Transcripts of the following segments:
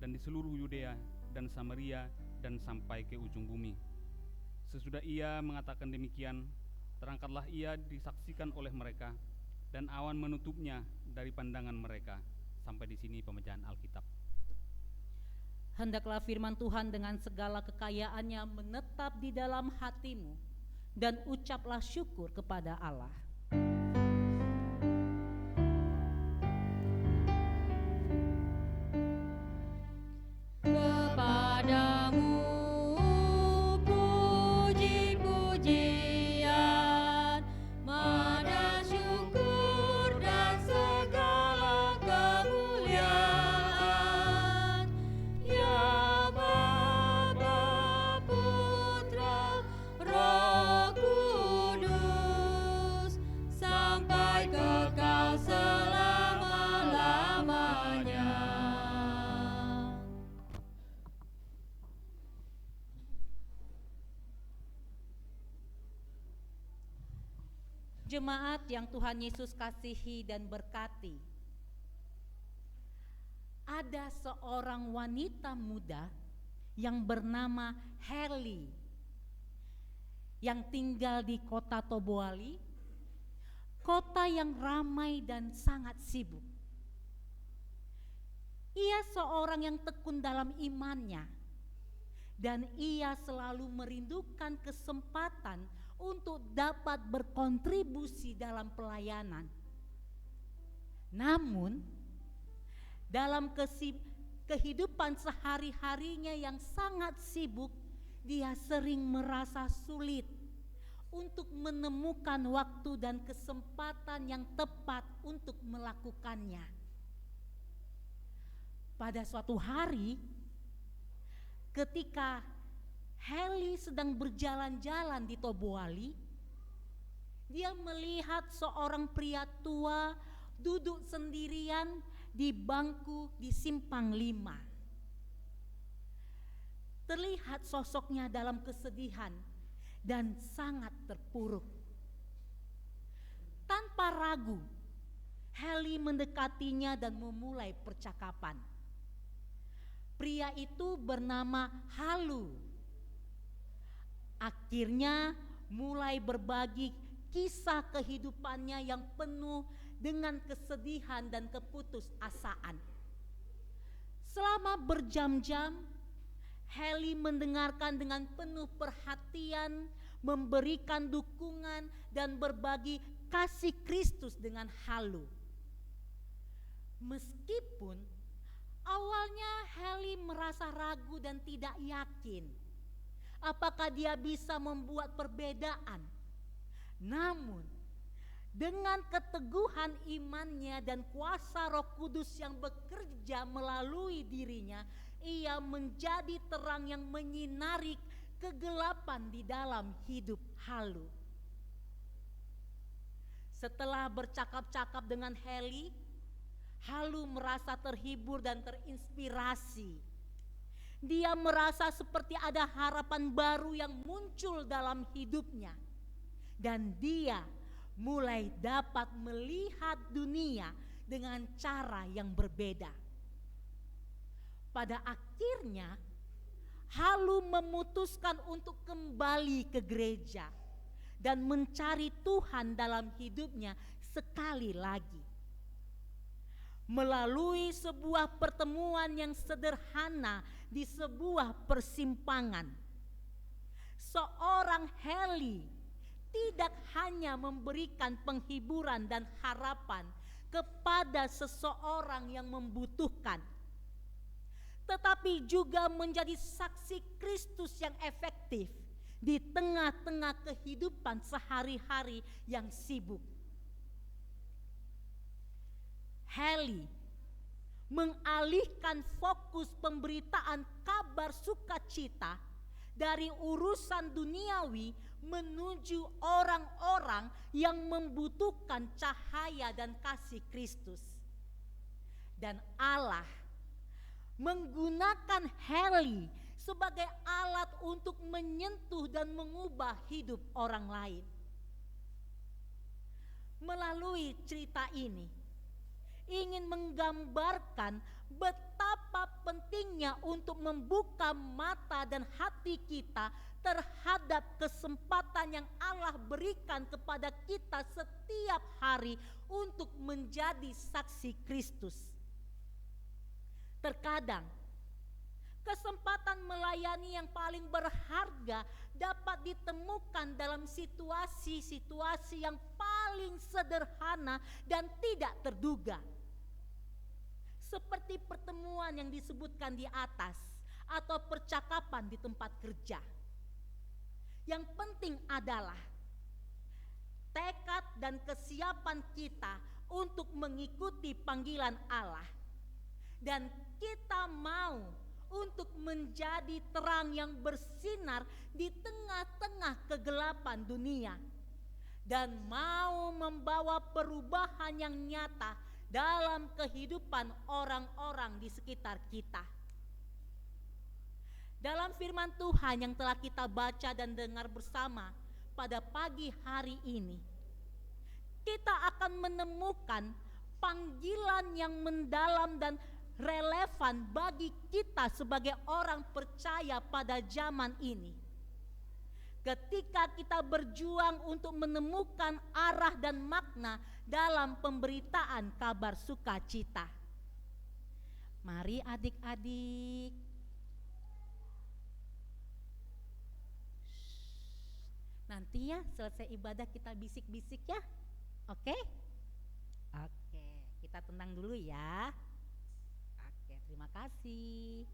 dan di seluruh Yudea dan Samaria dan sampai ke ujung bumi. Sesudah ia mengatakan demikian, terangkatlah ia disaksikan oleh mereka, dan awan menutupnya dari pandangan mereka. Sampai di sini pembacaan Alkitab. Hendaklah firman Tuhan dengan segala kekayaannya menetap di dalam hatimu, dan ucaplah syukur kepada Allah. Kepadamu puji-pujian, mada syukur dan segala kemuliaan, ya Bapa, Putra, Roh Kudus, sampai kekal selama-lamanya. Jemaat yang Tuhan Yesus kasihi dan berkati, ada seorang wanita muda yang bernama Heli yang tinggal di kota Toboali, kota yang ramai dan sangat sibuk. Ia seorang yang tekun dalam imannya, dan ia selalu merindukan kesempatan untuk dapat berkontribusi dalam pelayanan. Namun, dalam kehidupan sehari-harinya yang sangat sibuk, dia sering merasa sulit untuk menemukan waktu dan kesempatan yang tepat untuk melakukannya. Pada suatu hari, ketika Heli sedang berjalan-jalan di Toboali, dia melihat seorang pria tua duduk sendirian di bangku di Simpang 5. Terlihat sosoknya dalam kesedihan dan sangat terpuruk. Tanpa ragu, Heli mendekatinya dan memulai percakapan. Pria itu bernama Halu. Akhirnya mulai berbagi kisah kehidupannya yang penuh dengan kesedihan dan keputusasaan. Selama berjam-jam, Heli mendengarkan dengan penuh perhatian, memberikan dukungan dan berbagi kasih Kristus dengan Halu. Meskipun awalnya Heli merasa ragu dan tidak yakin apakah dia bisa membuat perbedaan. Namun, dengan keteguhan imannya dan kuasa Roh Kudus yang bekerja melalui dirinya, ia menjadi terang yang menyinari kegelapan di dalam hidup Halu. Setelah bercakap-cakap dengan Heli, Halu merasa terhibur dan terinspirasi. Dia merasa seperti ada harapan baru yang muncul dalam hidupnya. Dan dia mulai dapat melihat dunia dengan cara yang berbeda. Pada akhirnya, Halu memutuskan untuk kembali ke gereja dan mencari Tuhan dalam hidupnya sekali lagi. Melalui sebuah pertemuan yang sederhana di sebuah persimpangan, seorang Heli tidak hanya memberikan penghiburan dan harapan kepada seseorang yang membutuhkan, tetapi juga menjadi saksi Kristus yang efektif di tengah-tengah kehidupan sehari-hari yang sibuk. Heli mengalihkan fokus pemberitaan kabar sukacita dari urusan duniawi menuju orang-orang yang membutuhkan cahaya dan kasih Kristus. Dan Allah menggunakan Heli sebagai alat untuk menyentuh dan mengubah hidup orang lain. Melalui cerita ini ingin menggambarkan betapa pentingnya pentingnya untuk membuka mata dan hati kita terhadap kesempatan yang Allah berikan kepada kita setiap hari untuk menjadi saksi Kristus. Terkadang kesempatan melayani yang paling berharga dapat ditemukan dalam situasi-situasi yang paling sederhana dan tidak terduga. Seperti pertemuan yang disebutkan di atas atau percakapan di tempat kerja. Yang penting adalah tekad dan kesiapan kita untuk mengikuti panggilan Allah. Dan kita mau untuk menjadi terang yang bersinar di tengah-tengah kegelapan dunia. Dan mau membawa perubahan yang nyata dalam kehidupan orang-orang di sekitar kita. Dalam firman Tuhan yang telah kita baca dan dengar bersama pada pagi hari ini, kita akan menemukan panggilan yang mendalam dan relevan bagi kita sebagai orang percaya pada zaman ini. Ketika kita berjuang untuk menemukan arah dan makna dalam pemberitaan kabar sukacita. Mari adik-adik. Nanti ya selesai ibadah kita bisik-bisik ya. Oke? Oke, kita tenang dulu ya. Oke, terima kasih.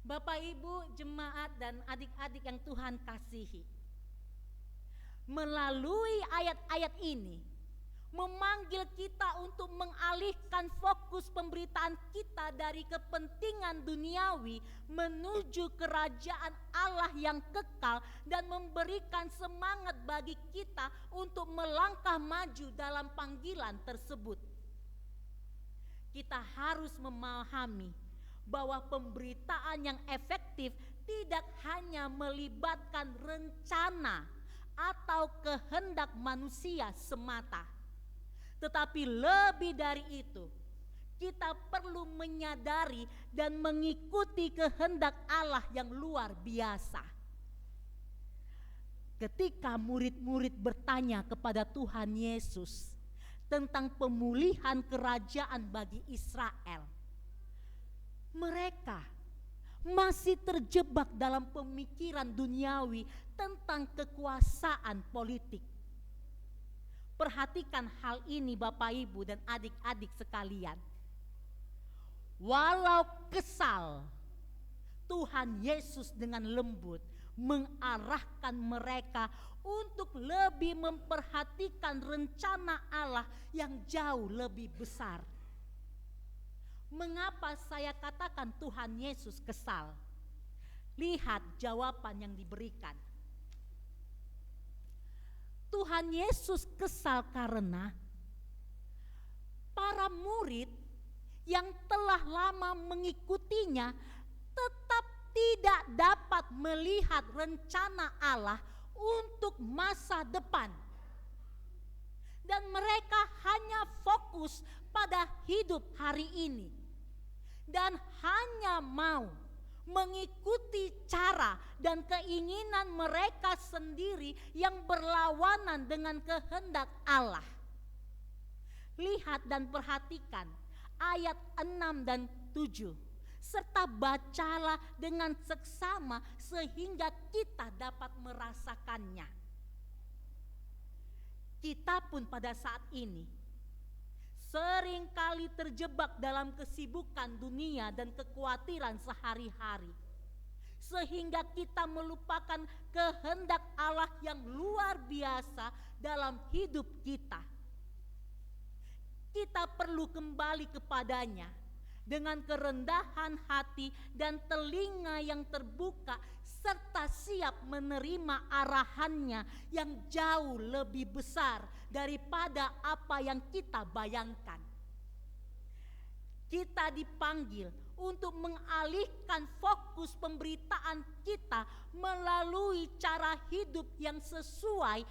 Bapak Ibu jemaat dan adik-adik yang Tuhan kasihi, melalui ayat-ayat ini memanggil kita untuk mengalihkan fokus pemberitaan kita dari kepentingan duniawi menuju kerajaan Allah yang kekal dan memberikan semangat bagi kita untuk melangkah maju dalam panggilan tersebut. Kita harus memahami bahwa pemberitaan yang efektif tidak hanya melibatkan rencana atau kehendak manusia semata, tetapi lebih dari itu, kita perlu menyadari dan mengikuti kehendak Allah yang luar biasa. Ketika murid-murid bertanya kepada Tuhan Yesus tentang pemulihan kerajaan bagi Israel, mereka masih terjebak dalam pemikiran duniawi tentang kekuasaan politik. Perhatikan hal ini Bapak Ibu dan adik-adik sekalian. Walau kesal, Tuhan Yesus dengan lembut mengarahkan mereka untuk lebih memperhatikan rencana Allah yang jauh lebih besar. Mengapa saya katakan Tuhan Yesus kesal? Lihat jawaban yang diberikan. Tuhan Yesus kesal karena para murid yang telah lama mengikutinya tetap tidak dapat melihat rencana Allah untuk masa depan. Dan mereka hanya fokus pada hidup hari ini. Dan hanya mau mengikuti cara dan keinginan mereka sendiri yang berlawanan dengan kehendak Allah. Lihat dan perhatikan ayat 6 dan 7. Serta bacalah dengan seksama sehingga kita dapat merasakannya. Kita pun pada saat ini seringkali terjebak dalam kesibukan dunia dan kekhawatiran sehari-hari, sehingga kita melupakan kehendak Allah yang luar biasa dalam hidup kita. Kita perlu kembali kepadanya dengan kerendahan hati dan telinga yang terbuka, serta siap menerima arahannya yang jauh lebih besar daripada apa yang kita bayangkan. Kita dipanggil untuk mengalihkan fokus pemberitaan kita melalui cara hidup yang sesuai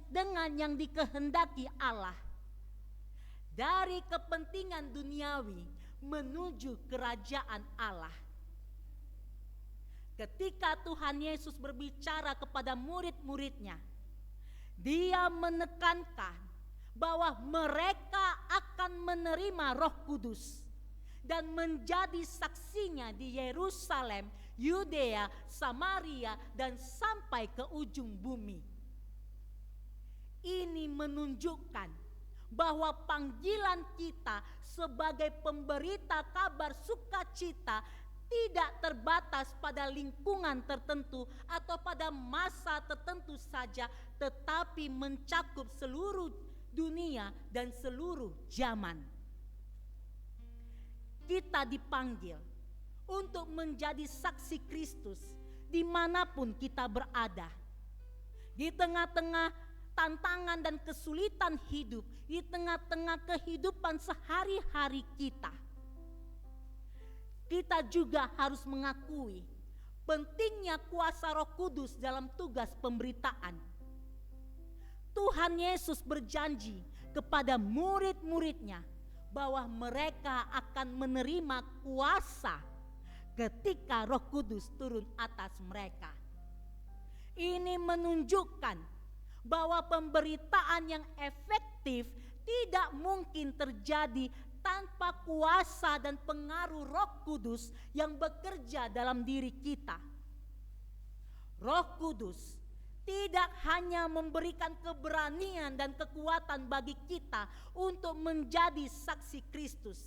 dengan yang dikehendaki Allah. Dari kepentingan duniawi menuju kerajaan Allah. Ketika Tuhan Yesus berbicara kepada murid-muridnya, Dia menekankan bahwa mereka akan menerima Roh Kudus dan menjadi saksinya di Yerusalem, Yudea, Samaria, dan sampai ke ujung bumi. Ini menunjukkan bahwa panggilan kita sebagai pemberita kabar sukacita tidak terbatas pada lingkungan tertentu atau pada masa tertentu saja, tetapi mencakup seluruh dunia dan seluruh zaman. Kita dipanggil untuk menjadi saksi Kristus dimanapun kita berada. Di tengah-tengah tantangan dan kesulitan hidup, di tengah-tengah kehidupan sehari-hari kita. Kita juga harus mengakui pentingnya kuasa Roh Kudus dalam tugas pemberitaan. Tuhan Yesus berjanji kepada murid-muridnya bahwa mereka akan menerima kuasa ketika Roh Kudus turun atas mereka. Ini menunjukkan bahwa pemberitaan yang efektif tidak mungkin terjadi tanpa kuasa dan pengaruh Roh Kudus yang bekerja dalam diri kita. Roh Kudus tidak hanya memberikan keberanian dan kekuatan bagi kita untuk menjadi saksi Kristus,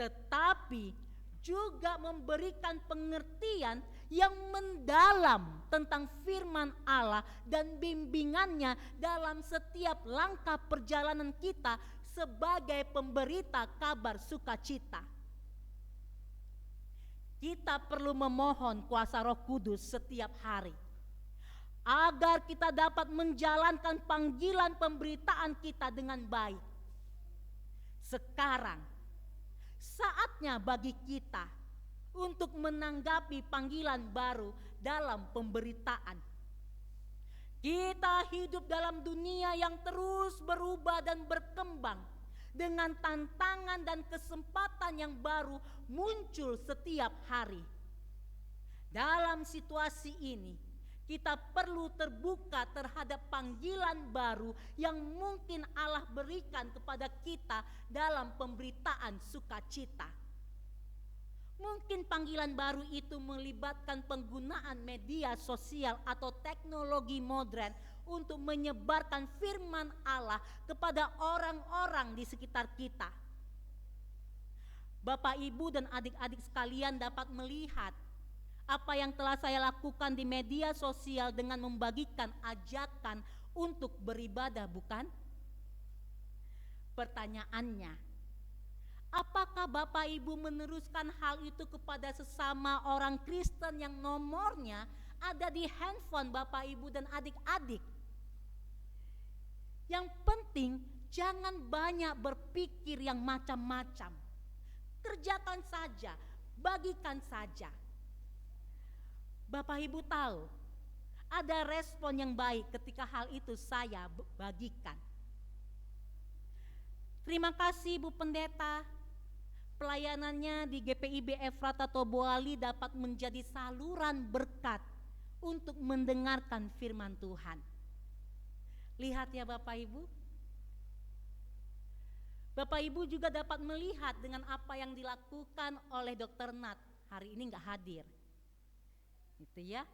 tetapi juga memberikan pengertian yang mendalam tentang firman Allah dan bimbingannya dalam setiap langkah perjalanan kita sebagai pemberita kabar sukacita. Kita perlu memohon kuasa Roh Kudus setiap hari agar kita dapat menjalankan panggilan pemberitaan kita dengan baik. Sekarang saatnya bagi kita untuk menanggapi panggilan baru dalam pemberitaan. Kita hidup dalam dunia yang terus berubah dan berkembang, dengan tantangan dan kesempatan yang baru muncul setiap hari. Dalam situasi ini, kita perlu terbuka terhadap panggilan baru yang mungkin Allah berikan kepada kita dalam pemberitaan sukacita. Mungkin panggilan baru itu melibatkan penggunaan media sosial atau teknologi modern untuk menyebarkan firman Allah kepada orang-orang di sekitar kita. Bapak, Ibu, dan adik-adik sekalian dapat melihat apa yang telah saya lakukan di media sosial dengan membagikan ajakan untuk beribadah, bukan? Pertanyaannya, apakah Bapak Ibu meneruskan hal itu kepada sesama orang Kristen yang nomornya ada di handphone Bapak Ibu dan adik-adik? Yang penting jangan banyak berpikir yang macam-macam. Kerjakan saja, bagikan saja. Bapak Ibu tahu, ada respon yang baik ketika hal itu saya bagikan. Terima kasih Bu Pendeta. Pelayanannya di GPIB Efrata Tobuali dapat menjadi saluran berkat untuk mendengarkan firman Tuhan. Lihat ya Bapak Ibu. Bapak Ibu juga dapat melihat dengan apa yang dilakukan oleh Dr. Nat. Hari ini gak hadir. Gitu ya.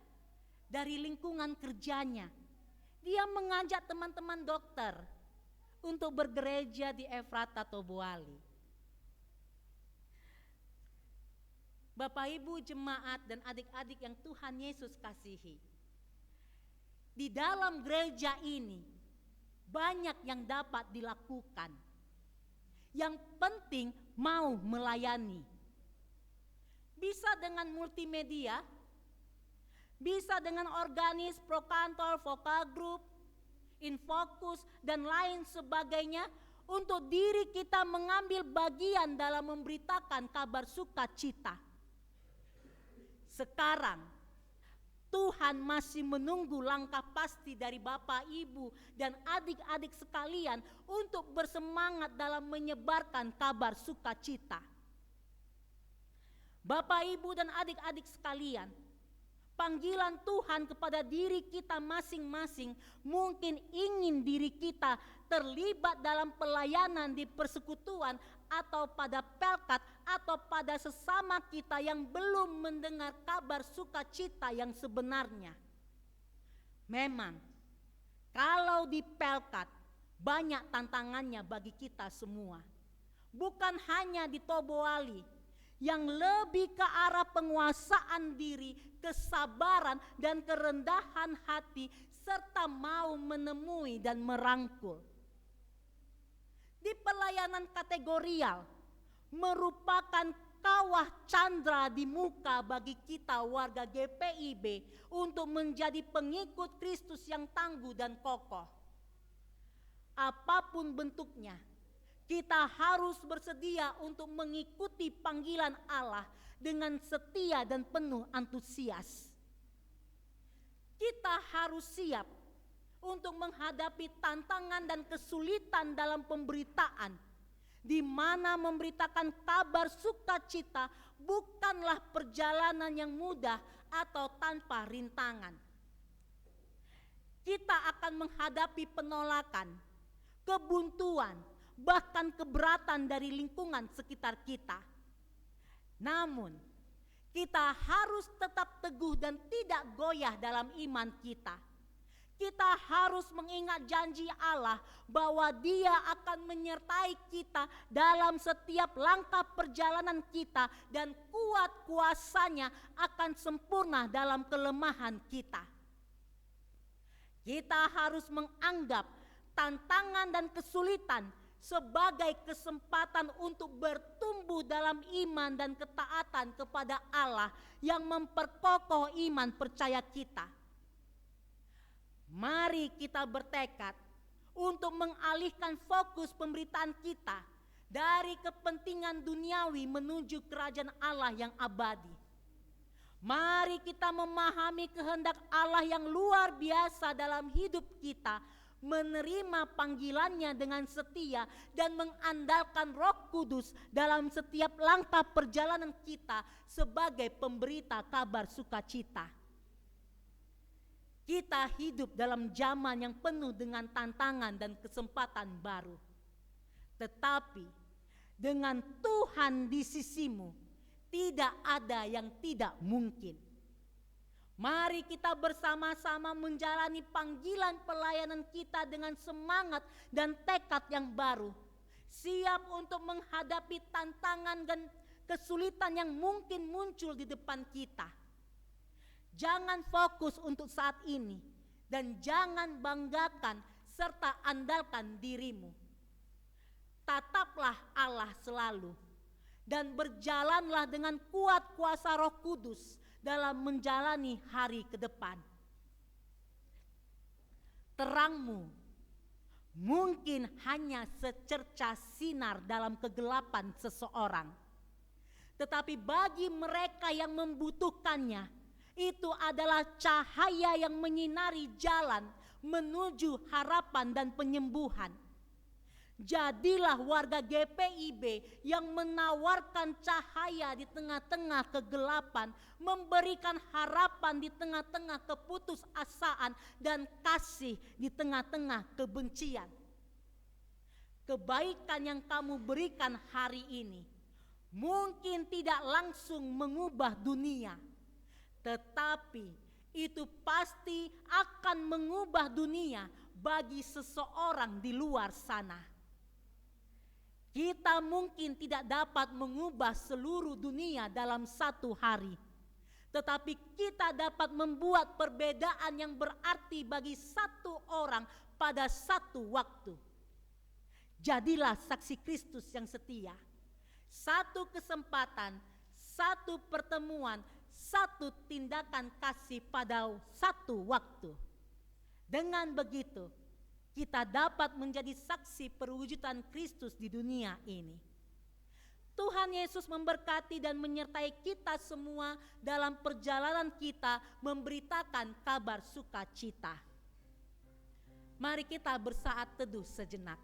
Dari lingkungan kerjanya, dia mengajak teman-teman dokter untuk bergereja di Efrata Tobuali. Bapak Ibu jemaat dan adik-adik yang Tuhan Yesus kasihi, di dalam gereja ini banyak yang dapat dilakukan. Yang penting mau melayani. Bisa dengan multimedia, bisa dengan organis, prokantor, vokal group, infokus, dan lain sebagainya untuk diri kita mengambil bagian dalam memberitakan kabar sukacita. Sekarang, Tuhan masih menunggu langkah pasti dari Bapak, Ibu, dan adik-adik sekalian untuk bersemangat dalam menyebarkan kabar sukacita. Bapak, Ibu, dan adik-adik sekalian, panggilan Tuhan kepada diri kita masing-masing mungkin ingin diri kita terlibat dalam pelayanan di persekutuan atau pada pelkat atau pada sesama kita yang belum mendengar kabar sukacita yang sebenarnya. Memang kalau di pelkat banyak tantangannya bagi kita semua. Bukan hanya di Toboali yang lebih ke arah penguasaan diri, kesabaran dan kerendahan hati serta mau menemui dan merangkul. Di pelayanan kategorial merupakan kawah candra di muka bagi kita warga GPIB untuk menjadi pengikut Kristus yang tangguh dan kokoh. Apapun bentuknya, kita harus bersedia untuk mengikuti panggilan Allah dengan setia dan penuh antusias. Kita harus siap untuk menghadapi tantangan dan kesulitan dalam pemberitaan, di mana memberitakan kabar sukacita bukanlah perjalanan yang mudah atau tanpa rintangan. Kita akan menghadapi penolakan, kebuntuan, bahkan keberatan dari lingkungan sekitar kita. Namun, kita harus tetap teguh dan tidak goyah dalam iman kita. Kita harus mengingat janji Allah bahwa Dia akan menyertai kita dalam setiap langkah perjalanan kita dan kuat kuasa-Nya akan sempurna dalam kelemahan kita. Kita harus menganggap tantangan dan kesulitan sebagai kesempatan untuk bertumbuh dalam iman dan ketaatan kepada Allah yang memperkokoh iman percaya kita. Mari kita bertekad untuk mengalihkan fokus pemberitaan kita dari kepentingan duniawi menuju kerajaan Allah yang abadi. Mari kita memahami kehendak Allah yang luar biasa dalam hidup kita, menerima panggilannya dengan setia dan mengandalkan Roh Kudus dalam setiap langkah perjalanan kita sebagai pemberita kabar sukacita. Kita hidup dalam zaman yang penuh dengan tantangan dan kesempatan baru. Tetapi dengan Tuhan di sisimu, tidak ada yang tidak mungkin. Mari kita bersama-sama menjalani panggilan pelayanan kita dengan semangat dan tekad yang baru. Siap untuk menghadapi tantangan dan kesulitan yang mungkin muncul di depan kita. Jangan fokus untuk saat ini dan jangan banggakan serta andalkan dirimu. Tataplah Allah selalu dan berjalanlah dengan kuat kuasa Roh Kudus dalam menjalani hari ke depan. Terangmu mungkin hanya secercah sinar dalam kegelapan seseorang. Tetapi bagi mereka yang membutuhkannya, itu adalah cahaya yang menyinari jalan menuju harapan dan penyembuhan. Jadilah warga GPIB yang menawarkan cahaya di tengah-tengah kegelapan, memberikan harapan di tengah-tengah keputusasaan dan kasih di tengah-tengah kebencian. Kebaikan yang kamu berikan hari ini mungkin tidak langsung mengubah dunia, tetapi itu pasti akan mengubah dunia bagi seseorang di luar sana. Kita mungkin tidak dapat mengubah seluruh dunia dalam satu hari, tetapi kita dapat membuat perbedaan yang berarti bagi satu orang pada satu waktu. Jadilah saksi Kristus yang setia. Satu kesempatan, satu pertemuan, satu tindakan kasih pada satu waktu. Dengan begitu, kita dapat menjadi saksi perwujudan Kristus di dunia ini. Tuhan Yesus memberkati dan menyertai kita semua dalam perjalanan kita memberitakan kabar sukacita. Mari kita bersaat teduh sejenak.